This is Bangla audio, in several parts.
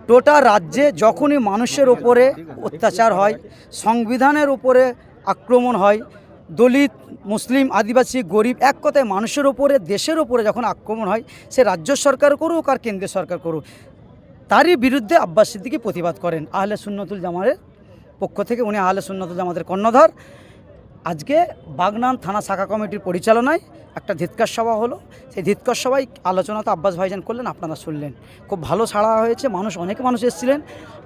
টোটা রাজ্যে যখনই মানুষের ওপরে অত্যাচার হয়, সংবিধানের উপরে আক্রমণ হয়, দলিত, মুসলিম, আদিবাসী, গরিব, এক কথায় মানুষের ওপরে, দেশের ওপরে যখন আক্রমণ হয়, সে রাজ্য সরকার করুক আর কেন্দ্রীয় সরকার করুক, তারই বিরুদ্ধে আব্বাস সিদ্দিকী প্রতিবাদ করেন আহলে সুন্নতুল জামাতের পক্ষ থেকে। উনি আহলে সুন্নতুল জামাতের কর্ণধার। আজকে বাগনান থানা শাখা কমিটির পরিচালনায় একটা ধিৎকার সভা হলো। সেই ধিৎকার সভায় আলোচনা তো আব্বাস ভাইজান করলেন, আপনারা শুনলেন। খুব ভালো সাড়া হয়েছে, অনেক মানুষ এসেছিলেন।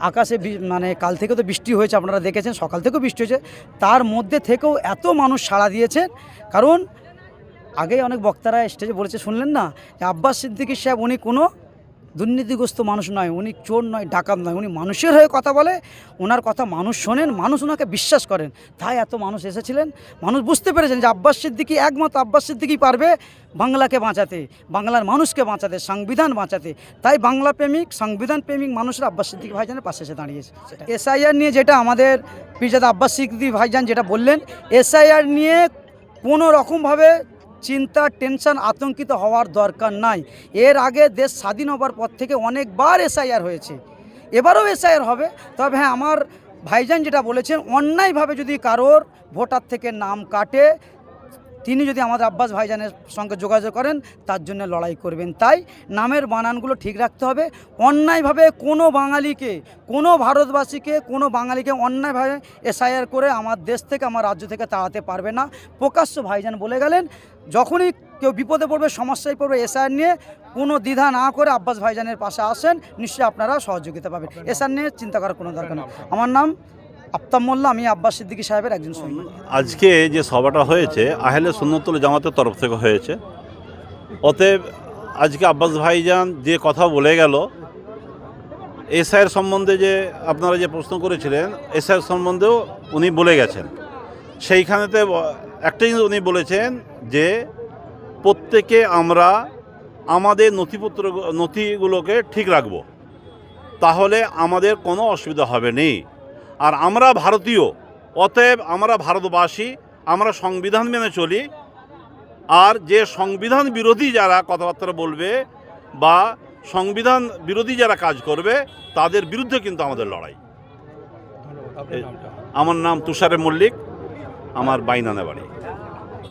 আকাশে মানে কাল থেকে তো বৃষ্টি হয়েছে, আপনারা দেখেছেন, সকাল থেকেও বৃষ্টি হয়েছে, তার মধ্যে থেকেও এত মানুষ সাড়া দিয়েছেন। কারণ আগেই অনেক বক্তারা স্টেজে বলেছে, শুনলেন না, যে আব্বাস সিদ্দিকী সাহেব উনি কোনো দুর্নীতিগ্রস্ত মানুষ নয়, উনি চোর নয়, ডাকাত নয়, উনি মানুষের হয়ে কথা বলে, ওনার কথা মানুষ শোনেন, মানুষ ওনাকে বিশ্বাস করেন। তাই এত মানুষ এসেছিলেন। মানুষ বুঝতে পেরেছেন যে আব্বাস সিদ্দিকী, একমাত্র আব্বাস সিদ্দিকী পারবে বাংলাকে বাঁচাতে, বাংলার মানুষকে বাঁচাতে, সংবিধান বাঁচাতে। তাই বাংলা প্রেমিক, সংবিধান প্রেমিক মানুষরা আব্বাস সিদ্দিকী ভাইজানের পাশে এসে দাঁড়িয়েছে। এসআইআর নিয়ে যেটা আমাদের পীরজাদা আব্বাস সিদ্দিকী ভাইজান যেটা বললেন, এসআইআর নিয়ে কোনো রকমভাবে চিন্তা, টেনশন, আতঙ্কিত হওয়ার দরকার নাই। এর আগে দেশ স্বাধীন হবার পর থেকে অনেকবার এসআইআর হয়েছে, এবারও এসআইআর হবে। তবে হ্যাঁ, আমার ভাইজান যেটা বলেছেন, অন্যায়ভাবে যদি কারোর ভোটার থেকে নাম কাটে, তিনি যদি আমাদের আব্বাস ভাইজানের সঙ্গে যোগাযোগ করেন, তার জন্য লড়াই করবেন। তাই নামের বানানগুলো ঠিক রাখতে হবে। অন্যায়ভাবে কোনো বাঙালিকে, কোনো ভারতবাসীকে, কোনো বাঙালিকে অন্যায়ভাবে এসআইআর করে আমার দেশ থেকে, আমার রাজ্য থেকে তাড়াতে পারবে না। প্রকাশ্য ভাইজান বলে গেলেন। যখনই কেউ বিপদে পড়বে, সমস্যায় পড়বে, এসআইআর নিয়ে কোনো দ্বিধা না করে আব্বাস ভাইজানের পাশে আসেন, নিশ্চয়ই আপনারা সহযোগিতা পাবেন। এসআইআর নিয়ে চিন্তা করার কোনো দরকার নেই। আমার নাম আফতাব মোল্লা, আমি আব্বাস সিদ্দিকী সাহেবের একজন সৈনিক। আজকে যে সভাটা হয়েছে আহলে সুন্নতুল জামাতের তরফ থেকে হয়েছে। অতএব আজকে আব্বাস ভাইজান যে কথা বলে গেল, এসআইয়ের সম্বন্ধে যে আপনারা যে প্রশ্ন করেছিলেন, এসআইয়ের সম্বন্ধেও উনি বলে গেছেন। সেইখানেতে একটা জিনিস উনি বলেছেন যে প্রত্যেকে আমরা আমাদের নথিগুলোকে ঠিক রাখব, তাহলে আমাদের কোনো অসুবিধা হবে না। আর আমরা ভারতীয়, অতএব আমরা ভারতবাসী, আমরা সংবিধান মেনে চলি। আর যে সংবিধান বিরোধী যারা কথাবার্তা বলবে বা সংবিধান বিরোধী যারা কাজ করবে, তাদের বিরুদ্ধে কিন্তু আমাদের লড়াই। আমার নাম তুষারে মল্লিক, আমার বাইনানে বাড়ি।